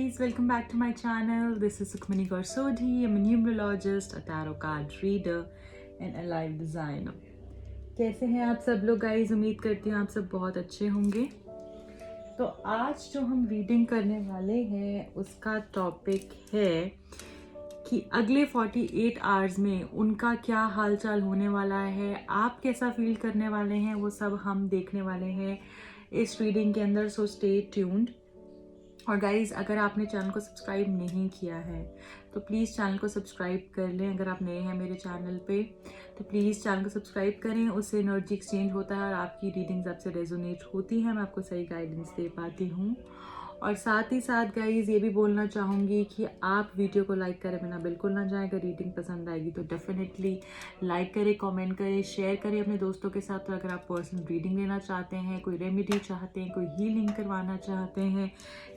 guys, welcome back to my channel. This is Sukhmani Garsodhi. I'm a numerologist, a tarot card reader and a life designer. कैसे हैं आप सब लोग guys? उम्मीद करती हूँ आप सब बहुत अच्छे होंगे। तो आज जो हम रीडिंग करने वाले हैं उसका टॉपिक है कि अगले 48 आवर्स में उनका क्या हालचाल होने वाला है, आप कैसा फील करने वाले हैं, वो सब हम देखने वाले हैं इस रीडिंग के अंदर। So stay tuned. और गाइज़, अगर आपने चैनल को सब्सक्राइब नहीं किया है तो प्लीज़ चैनल को सब्सक्राइब कर लें। अगर आप नए हैं मेरे चैनल पे तो प्लीज़ चैनल को सब्सक्राइब करें, उससे एनर्जी एक्सचेंज होता है और आपकी रीडिंग्स आपसे रेजोनेट होती हैं, मैं आपको सही गाइडेंस दे पाती हूँ। और साथ ही साथ गाइज़ ये भी बोलना चाहूँगी कि आप वीडियो को लाइक करे बिना बिल्कुल ना जाएं। अगर रीडिंग पसंद आएगी तो डेफिनेटली लाइक करें, कमेंट करें, शेयर करें अपने दोस्तों के साथ। तो अगर आप पर्सनल रीडिंग लेना चाहते हैं, कोई रेमेडी चाहते हैं, कोई हीलिंग करवाना चाहते हैं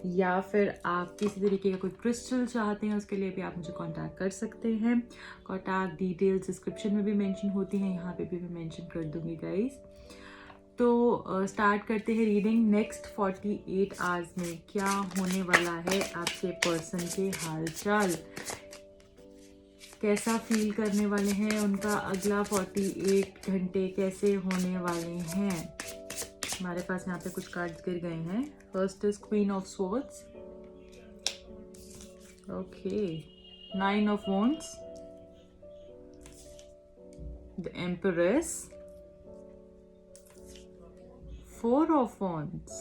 या फिर आप किसी तरीके का कोई क्रिस्टल चाहते हैं, उसके लिए भी आप मुझे कांटेक्ट कर सकते हैं। कांटेक्ट डिटेल्स डिस्क्रिप्शन में भी मेंशन होती हैं, यहाँ पे भी मैं मेंशन कर दूँगी गाइज़। तो स्टार्ट करते हैं रीडिंग। नेक्स्ट 48 आवर्स में क्या होने वाला है, आपके पर्सन के हालचाल कैसा फील करने वाले हैं, उनका अगला 48 घंटे कैसे होने वाले हैं। हमारे पास यहाँ पे कुछ कार्ड्स गिर गए हैं। First is queen of swords, okay, 9 of wands, the empress, 4 of wands,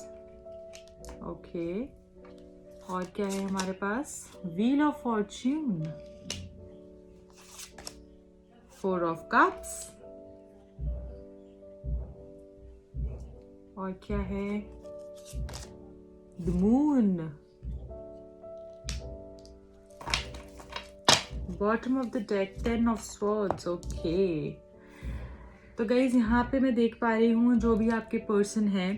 okay, और क्या है हमारे पास, wheel of fortune, 4 of cups, और क्या है, the moon, bottom of the deck, 10 of swords, okay. तो गाइज यहाँ पे मैं देख पा रही हूँ जो भी आपके पर्सन है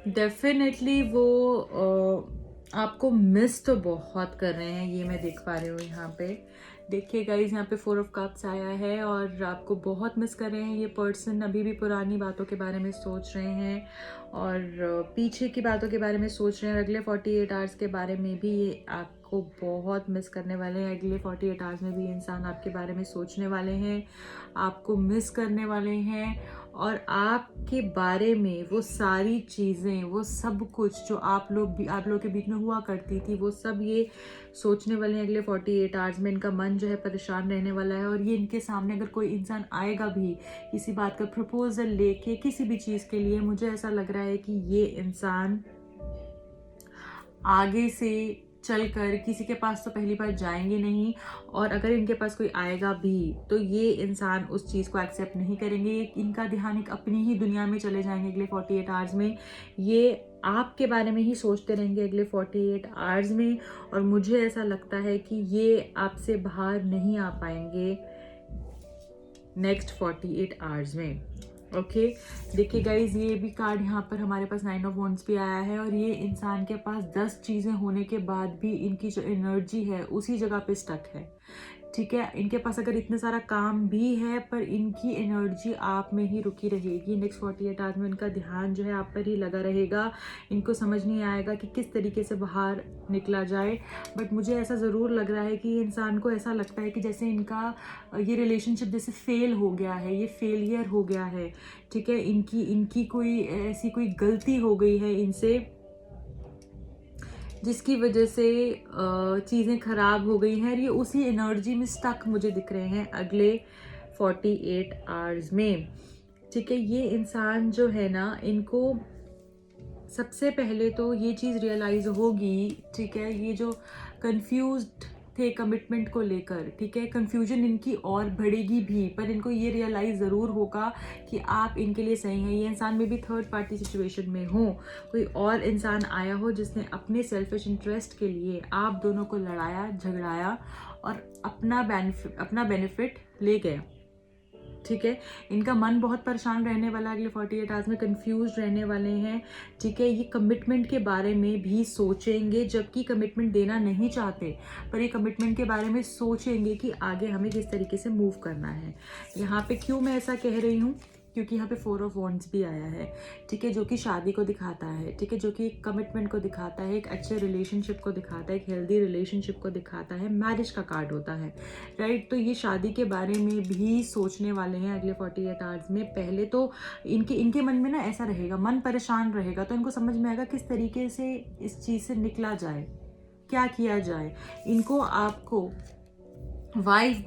डेफिनेटली वो आपको मिस तो बहुत कर रहे हैं, ये मैं देख पा रही हूँ यहाँ पे। देखिए गाइज, यहाँ पे 4 ऑफ कप्स आया है और आपको बहुत मिस कर रहे हैं ये पर्सन। अभी भी पुरानी बातों के बारे में सोच रहे हैं और पीछे की बातों के बारे में सोच रहे हैं। अगले 48 आवर्स के बारे में भी ये आपको बहुत मिस करने वाले हैं। अगले 48 आवर्स में भी इंसान आपके बारे में सोचने वाले हैं, आपको मिस करने वाले हैं और आपके बारे में वो सारी चीज़ें, वो सब कुछ जो आप लोग के बीच में हुआ करती थी, वो सब ये सोचने वाले हैं। अगले 48 आवर्स में इनका मन जो है परेशान रहने वाला है और ये इनके सामने अगर कोई इंसान आएगा भी किसी बात का प्रपोजल लेके, किसी भी चीज़ के लिए, मुझे ऐसा लग रहा है कि ये इंसान आगे से चलकर किसी के पास तो पहली बार जाएंगे नहीं, और अगर इनके पास कोई आएगा भी तो ये इंसान उस चीज़ को एक्सेप्ट नहीं करेंगे। इनका ध्यान एक अपनी ही दुनिया में चले जाएंगे। अगले 48 आवर्स में ये आपके बारे में ही सोचते रहेंगे अगले 48 आवर्स में, और मुझे ऐसा लगता है कि ये आपसे बाहर नहीं आ पाएंगे नेक्स्ट 48 आवर्स में। ओके, देखिए गाइज, ये भी कार्ड यहाँ पर हमारे पास 9 ऑफ वॉन्ड्स भी आया है और ये इंसान के पास 10 चीज़ें होने के बाद भी इनकी जो एनर्जी है उसी जगह पे स्टक है। ठीक है, इनके पास अगर इतना सारा काम भी है पर इनकी एनर्जी आप में ही रुकी रहेगी। नेक्स्ट 48 आवर्स में इनका ध्यान जो है आप पर ही लगा रहेगा। इनको समझ नहीं आएगा कि किस तरीके से बाहर निकला जाए। बट मुझे ऐसा ज़रूर लग रहा है कि इंसान को ऐसा लगता है कि जैसे इनका ये रिलेशनशिप जैसे फेल हो गया है, ये फेलियर हो गया है। ठीक है, इनकी कोई ऐसी कोई गलती हो गई है इनसे जिसकी वजह से चीज़ें ख़राब हो गई हैं और ये उसी एनर्जी में स्टक मुझे दिख रहे हैं अगले 48 आवर्स में। ठीक है, ये इंसान जो है ना, इनको सबसे पहले तो ये चीज़ रियलाइज़ होगी, ठीक है, ये जो कंफ्यूज्ड थे कमिटमेंट को लेकर, ठीक है, कंफ्यूजन इनकी और बढ़ेगी भी, पर इनको ये रियलाइज़ ज़रूर होगा कि आप इनके लिए सही हैं। ये इंसान में भी थर्ड पार्टी सिचुएशन में हो, कोई और इंसान आया हो जिसने अपने सेल्फिश इंटरेस्ट के लिए आप दोनों को लड़ाया, झगड़ाया और अपना बेनिफिट ले गया। ठीक है, इनका मन बहुत परेशान रहने वाला है अगले 48 आवर्स में, कंफ्यूज रहने वाले हैं। ठीक है, ये कमिटमेंट के बारे में भी सोचेंगे, जबकि कमिटमेंट देना नहीं चाहते, पर ये कमिटमेंट के बारे में सोचेंगे कि आगे हमें किस तरीके से मूव करना है। यहाँ पे क्यों मैं ऐसा कह रही हूँ, क्योंकि यहाँ पे 4 ऑफ वॉन्ड्स भी आया है, ठीक है, जो कि शादी को दिखाता है, ठीक है, जो कि एक कमिटमेंट को दिखाता है, एक अच्छे रिलेशनशिप को दिखाता है, एक हेल्दी रिलेशनशिप को दिखाता है, मैरिज का कार्ड होता है, राइट। तो ये शादी के बारे में भी सोचने वाले हैं अगले 48 आवर्स में। पहले तो इनके मन में ना ऐसा रहेगा, मन परेशान रहेगा, तो इनको समझ में आएगा किस तरीके से इस चीज़ से निकला जाए, क्या किया जाए। इनको आपको वाइफ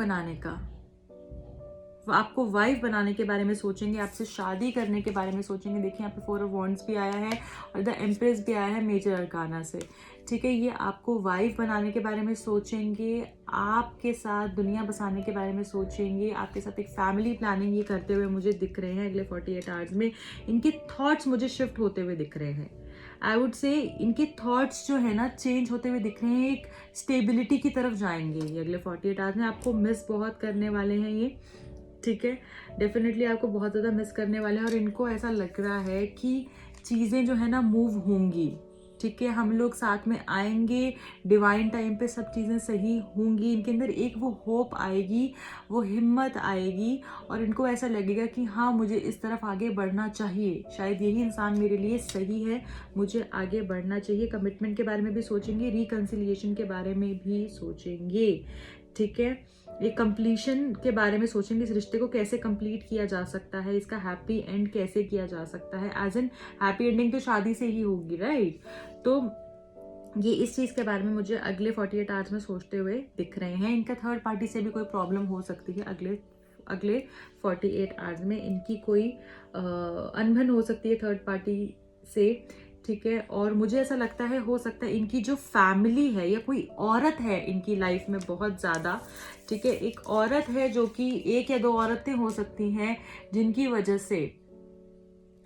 बनाने के बारे में सोचेंगे, आपसे शादी करने के बारे में सोचेंगे। देखिए यहाँ पे 4 ऑफ वॉन्ड्स भी आया है और द एम्प्रेस भी आया है मेजर अरकाना से, ठीक है। ये आपको वाइफ बनाने के बारे में सोचेंगे, आपके साथ दुनिया बसाने के बारे में सोचेंगे, आपके साथ एक फैमिली प्लानिंग ये करते हुए मुझे दिख रहे हैं अगले 48 आवर्स में। इनके थॉट्स मुझे शिफ्ट होते हुए दिख रहे हैं। आई वुड से इनके थॉट्स जो है ना चेंज होते हुए दिख रहे हैं, एक स्टेबिलिटी की तरफ जाएंगे ये अगले 48 आवर्स में। आपको मिस बहुत करने वाले हैं ये, ठीक है, डेफिनेटली आपको बहुत ज़्यादा मिस करने वाले हैं। और इनको ऐसा लग रहा है कि चीज़ें जो है ना मूव होंगी, ठीक है, हम लोग साथ में आएंगे, डिवाइन टाइम पे सब चीज़ें सही होंगी। इनके अंदर एक वो होप आएगी, वो हिम्मत आएगी और इनको ऐसा लगेगा कि हाँ मुझे इस तरफ आगे बढ़ना चाहिए, शायद यही इंसान मेरे लिए सही है, मुझे आगे बढ़ना चाहिए। कमिटमेंट के बारे में भी सोचेंगे, रिकन्सिलिएशन के बारे में भी सोचेंगे, ठीक है, एक कंप्लीशन के बारे में सोचेंगे, इस रिश्ते को कैसे कंप्लीट किया जा सकता है, इसका हैप्पी एंड कैसे किया जा सकता है। एज एन हैप्पी एंडिंग तो शादी से ही होगी, राइट। तो ये इस चीज़ के बारे में मुझे अगले 48 आवर्स में सोचते हुए दिख रहे हैं। इनका थर्ड पार्टी से भी कोई प्रॉब्लम हो सकती है अगले 48 आवर्स में। इनकी कोई अनबन हो सकती है थर्ड पार्टी से, ठीक है। और मुझे ऐसा लगता है हो सकता है इनकी जो फैमिली है या कोई औरत है इनकी लाइफ में बहुत ज़्यादा, ठीक है, एक औरत है जो कि एक या दो औरतें हो सकती हैं जिनकी वजह से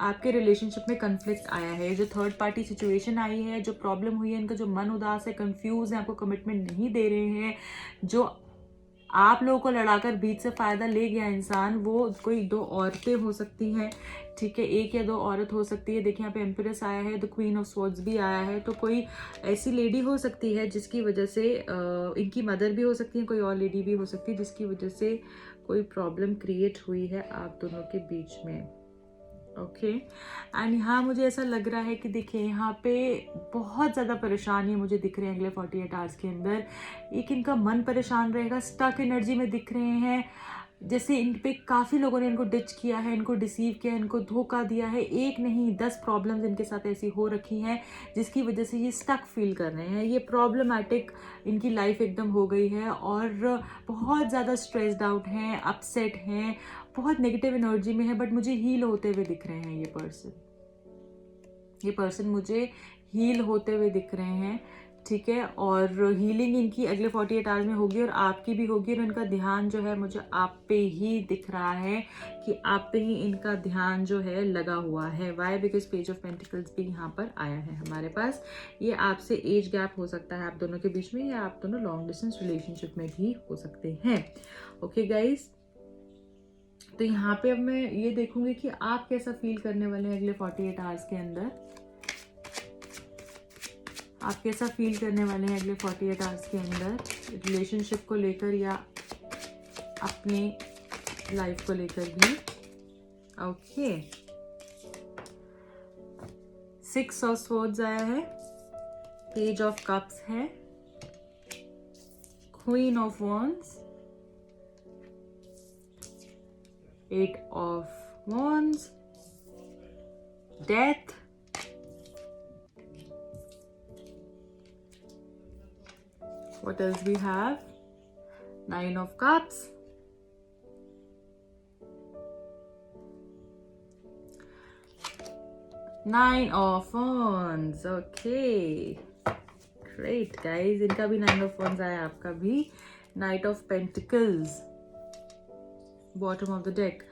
आपके रिलेशनशिप में कन्फ्लिक्ट आया है। जो थर्ड पार्टी सिचुएशन आई है, जो प्रॉब्लम हुई है, इनका जो मन उदास है, कंफ्यूज है, आपको कमिटमेंट नहीं दे रहे हैं, जो आप लोगों को लड़ाकर बीच से फायदा ले गया इंसान, वो कोई दो औरतें हो सकती हैं, ठीक है, एक या दो औरत हो सकती है। देखिए यहाँ पे एम्प्रेस आया है, द क्वीन ऑफ स्वॉर्ड्स भी आया है। तो कोई ऐसी लेडी हो सकती है जिसकी वजह से इनकी मदर भी हो सकती है, कोई और लेडी भी हो सकती है जिसकी वजह से कोई प्रॉब्लम क्रिएट हुई है आप दोनों के बीच में, ओके। एंड यहाँ मुझे ऐसा लग रहा है कि देखिए यहाँ पे बहुत ज़्यादा परेशानी मुझे दिख रहे हैं अगले 48 आवर्स के अंदर। एक इनका मन परेशान रहेगा, स्टक एनर्जी में दिख रहे हैं, जैसे इन पे काफ़ी लोगों ने इनको डिच किया है, इनको डिसीव किया है, इनको धोखा दिया है। एक नहीं 10 प्रॉब्लम्स इनके साथ ऐसी हो रखी हैं जिसकी वजह से ये स्टक फील कर रहे हैं, ये प्रॉब्लमैटिक इनकी लाइफ एकदम हो गई है और बहुत ज़्यादा स्ट्रेस्ड आउट हैं, अपसेट हैं, बहुत नेगेटिव एनर्जी में है। बट मुझे हील होते हुए दिख रहे हैं ये पर्सन मुझे हील होते हुए दिख रहे हैं, ठीक है। और हीलिंग इनकी अगले 48 आवर्स में होगी और आपकी भी होगी। और इनका ध्यान जो है मुझे आप पे ही दिख रहा है कि आप पे ही इनका ध्यान जो है लगा हुआ है। Why? Because page of pentacles भी यहाँ पर आया है हमारे पास। ये आपसे एज गैप हो सकता है आप दोनों के बीच में, या आप दोनों लॉन्ग डिस्टेंस रिलेशनशिप में भी हो सकते हैं, ओके गाइज। तो यहाँ पे अब मैं ये देखूंगी कि आप कैसा फील करने वाले हैं अगले 48 आवर्स के अंदर। आप कैसा फील करने वाले हैं अगले 48 आवर्स के अंदर रिलेशनशिप को लेकर या अपनी लाइफ को लेकर भी, ओके। 6 ऑफ स्वॉर्ड्स आया है, पेज ऑफ कप्स है, queen of wands, 8 of wands, death, what else we have? 9 of cups, 9 of wands, okay, great guys। इनका भी 9 of wands आया, आपका भी Knight of Pentacles, bottom of the deck.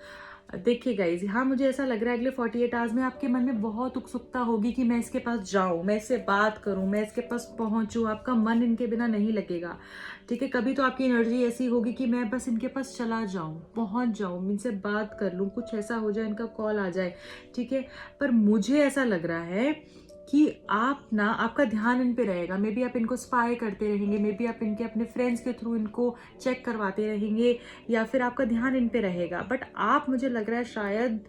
देखिए guys, यहाँ मुझे ऐसा लग रहा है अगले 48 आवर्स में आपके मन में बहुत उत्सुकता होगी कि मैं इसके पास जाऊँ, मैं इससे बात करूँ, मैं इसके पास पहुँचूँ। आपका मन इनके बिना नहीं लगेगा, ठीक है। कभी तो आपकी एनर्जी ऐसी होगी कि मैं बस इनके पास चला जाऊँ, पहुँच जाऊँ, इनसे बात कर लूँ, कुछ ऐसा हो जाए, इनका कॉल आ जाए, ठीक है। पर मुझे ऐसा लग रहा है कि आप ना, आपका ध्यान इन पे रहेगा। मे बी आप इनको स्पाई करते रहेंगे, मे बी आप इनके अपने फ्रेंड्स के थ्रू इनको चेक करवाते रहेंगे, या फिर आपका ध्यान इन पे रहेगा। बट आप, मुझे लग रहा है शायद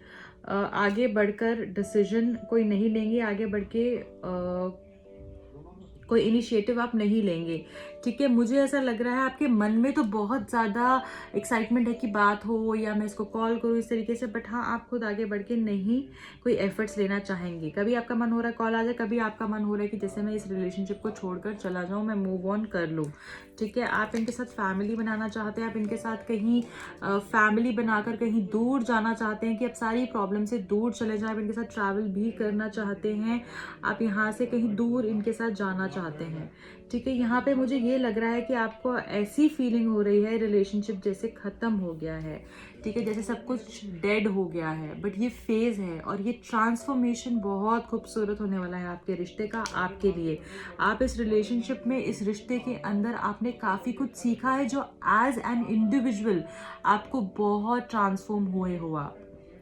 आगे बढ़कर डिसीजन कोई नहीं लेंगे, आगे बढ़ के कोई इनिशिएटिव आप नहीं लेंगे। ठीक है, मुझे ऐसा लग रहा है आपके मन में तो बहुत ज़्यादा एक्साइटमेंट है कि बात हो या मैं इसको कॉल करूँ इस तरीके से, बट हाँ, आप खुद आगे बढ़ के नहीं कोई एफर्ट्स लेना चाहेंगे। कभी आपका मन हो रहा है कॉल आ जाए, कभी आपका मन हो रहा है कि जैसे मैं इस रिलेशनशिप को छोड़कर चला जाऊँ, मैं मूव ऑन कर लूँ। ठीक है, आप इनके साथ फैमिली बनाना चाहते हैं, आप इनके साथ कहीं फैमिली बनाकर कहीं दूर जाना चाहते हैं कि आप सारी प्रॉब्लम से दूर चले जाएं, आप इनके साथ ट्रैवल भी करना चाहते हैं, आप यहाँ से कहीं दूर इनके साथ जाना चाहते हैं। ठीक है, यहाँ पे मुझे ये लग रहा है कि आपको ऐसी फीलिंग हो रही है रिलेशनशिप जैसे ख़त्म हो गया है। ठीक है, जैसे सब कुछ डेड हो गया है, बट ये फेज़ है और ये ट्रांसफॉर्मेशन बहुत खूबसूरत होने वाला है आपके रिश्ते का, आपके लिए। आप इस रिलेशनशिप में, इस रिश्ते के अंदर आपने काफ़ी कुछ सीखा है जो एज एन इंडिविजुअल आपको बहुत ट्रांसफॉर्म हुए हो। आप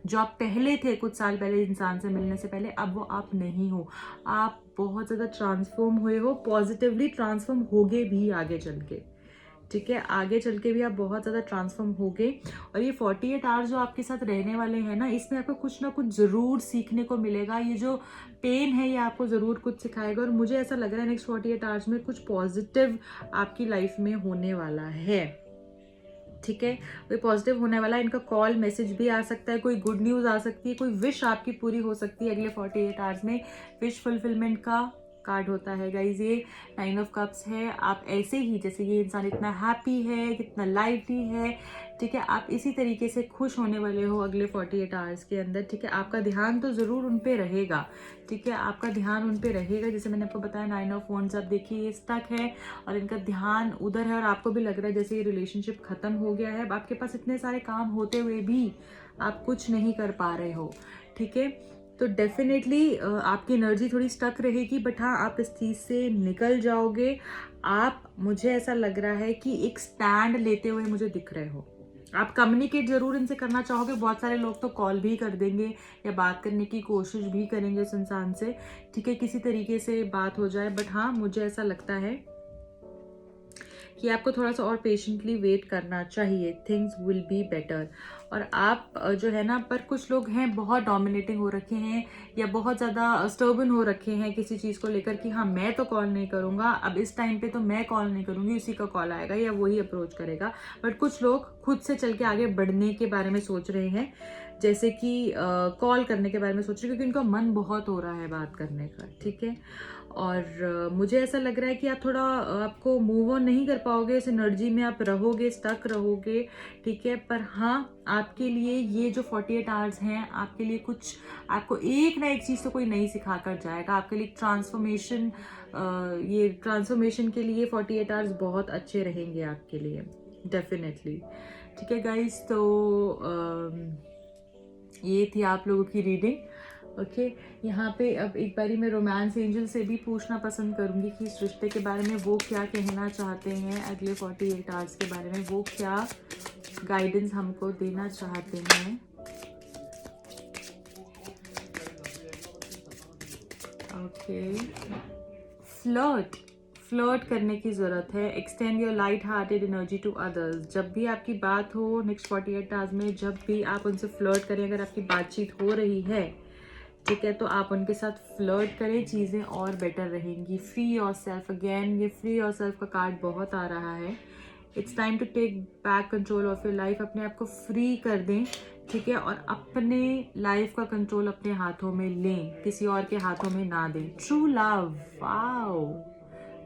जो आप पहले थे कुछ साल पहले इंसान से मिलने से पहले, अब वो आप नहीं हो। आप बहुत ज़्यादा ट्रांसफॉर्म हुए हो, पॉजिटिवली ट्रांसफॉर्म होगे भी आगे चल के। ठीक है, आगे चल के भी आप बहुत ज़्यादा ट्रांसफॉर्म होगे। और ये 48 आवर्स जो आपके साथ रहने वाले हैं ना, इसमें आपको कुछ ना कुछ ज़रूर सीखने को मिलेगा। ये जो पेन है ये आपको ज़रूर कुछ सिखाएगा, और मुझे ऐसा लग रहा है नेक्स्ट 48 आवर्स में कुछ पॉजिटिव आपकी लाइफ में होने वाला है। ठीक है, कोई पॉजिटिव होने वाला है। इनका कॉल मैसेज भी आ सकता है, कोई गुड न्यूज़ आ सकती है, कोई विश आपकी पूरी हो सकती है अगले 48 आवर्स में। विश फुलफिलमेंट का कार्ड होता है गाइज, ये 9 ऑफ कप्स है। आप ऐसे ही, जैसे ये इंसान इतना हैप्पी है, कितना लाइवली है, ठीक है, आप इसी तरीके से खुश होने वाले हो अगले 48 आवर्स के अंदर। ठीक है, आपका ध्यान तो ज़रूर उन पे रहेगा। ठीक है, आपका ध्यान उन पे रहेगा। जैसे मैंने आपको बताया 9 ऑफ wands, आप देखिए ये स्टक है और इनका ध्यान उधर है, और आपको भी लग रहा है जैसे ये रिलेशनशिप खत्म हो गया है। अब आपके पास इतने सारे काम होते हुए भी आप कुछ नहीं कर पा रहे हो। ठीक है, तो डेफिनेटली आपकी एनर्जी थोड़ी स्टक रहेगी, बट हाँ, आप इस चीज़ से निकल जाओगे। आप, मुझे ऐसा लग रहा है कि एक स्टैंड लेते हुए मुझे दिख रहे हो। आप कम्युनिकेट ज़रूर इनसे करना चाहोगे। बहुत सारे लोग तो कॉल भी कर देंगे या बात करने की कोशिश भी करेंगे उस इंसान से। ठीक है, किसी तरीके से बात हो जाए, बट हाँ, मुझे ऐसा लगता है कि आपको थोड़ा सा और पेशेंटली वेट करना चाहिए। Things will be better. और आप जो है ना, पर कुछ लोग हैं बहुत डोमिनेटिंग हो रखे हैं या बहुत ज़्यादा स्टर्बन हो रखे हैं किसी चीज़ को लेकर कि हाँ, मैं तो कॉल नहीं करूँगा, अब इस टाइम पे तो मैं कॉल नहीं करूँगी, उसी का कॉल आएगा या वही अप्रोच करेगा। बट कुछ लोग खुद से चल के आगे बढ़ने के बारे में सोच रहे हैं, जैसे कि कॉल करने के बारे में सोच रहे हैं, क्योंकि उनका मन बहुत हो रहा है बात करने का। ठीक है, और मुझे ऐसा लग रहा है कि आप थोड़ा आपको मूव ऑन नहीं कर पाओगे, इस एनर्जी में आप रहोगे, स्टक रहोगे। ठीक है, पर हाँ, आपके लिए ये जो 48 आवर्स हैं, आपके लिए कुछ, आपको एक ना एक चीज़ तो कोई नई सिखा कर जाएगा। आपके लिए ट्रांसफॉर्मेशन, ये ट्रांसफॉर्मेशन के लिए 48 आवर्स बहुत अच्छे रहेंगे आपके लिए, डेफिनेटली। ठीक है गाइज, तो ये थी आप लोगों की रीडिंग। ओके, यहाँ पे अब एक बारी मैं रोमांस एंजल से भी पूछना पसंद करूँगी कि इस रिश्ते के बारे में वो क्या कहना चाहते हैं, अगले 48 आवर्स के बारे में वो क्या गाइडेंस हमको देना चाहते हैं। ओके, फ्लर्ट करने की ज़रूरत है। Extend your light hearted energy to others. जब भी आपकी बात हो नेक्स्ट 48 आवर्स में, जब भी आप उनसे फ्लर्ट करें, अगर आपकी बातचीत हो रही है, ठीक है, तो आप उनके साथ फ्लर्ट करें, चीज़ें और बेटर रहेंगी। फ्री योर सेल्फ, अगेन ये फ्री योर सेल्फ का कार्ड बहुत आ रहा है। It's time to take back control of your life. अपने आप को फ्री कर दें, ठीक है, और अपने लाइफ का कंट्रोल अपने हाथों में लें, किसी और के हाथों में ना दें। True love, wow,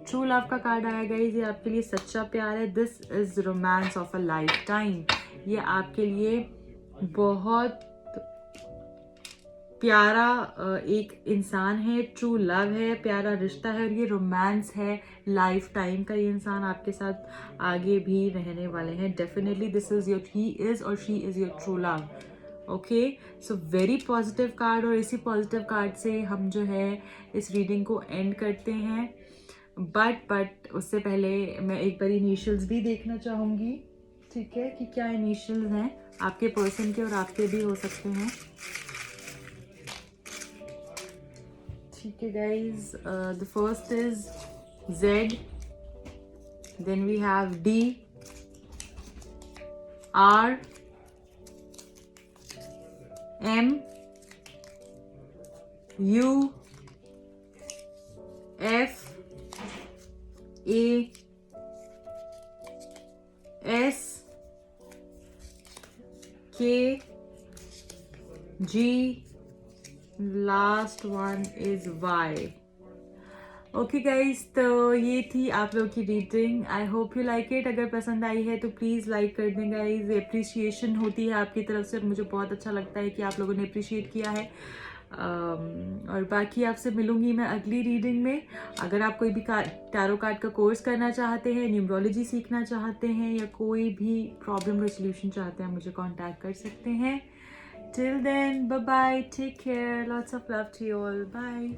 true love का कार्ड आया गाइस, ये आपके लिए सच्चा प्यार है। This is romance of a life time. ये आपके लिए बहुत प्यारा एक इंसान है, ट्रू लव है, प्यारा रिश्ता है, और ये रोमांस है लाइफ टाइम का। ये इंसान आपके साथ आगे भी रहने वाले हैं। Definitely this is your, he is और she is your true love. Okay, so very positive card, और इसी पॉजिटिव कार्ड से हम जो है इस रीडिंग को एंड करते हैं। बट उससे पहले मैं एक बार इनिशियल्स भी देखना चाहूँगी, ठीक है, कि क्या इनिशियल्स हैं आपके पर्सन के, और आपके भी हो सकते हैं। ठीक है guys, the first is Z, then we have D, R, M, U, F, A, S, K, G, last one is Y. Okay guys, तो ये थी आप लोग की reading. I hope you like it. अगर पसंद आई है तो प्लीज़ लाइक कर दें गाइज. अप्रिसिएशन होती है आपकी तरफ से और मुझे बहुत अच्छा लगता है कि आप लोगों ने अप्रिशिएट किया है. और बाकी आपसे मिलूंगी मैं अगली रीडिंग में. अगर आप कोई भी टैरो कार्ड का कोर्स करना चाहते हैं, न्यूमरोलॉजी सीखना चाहते हैं या कोई भी प्रॉब्लम रेजोल्यूशन चाहते हैं, मुझे कॉन्टैक्ट कर सकते हैं. Till then, bye bye, take care, lots of love to you all, bye.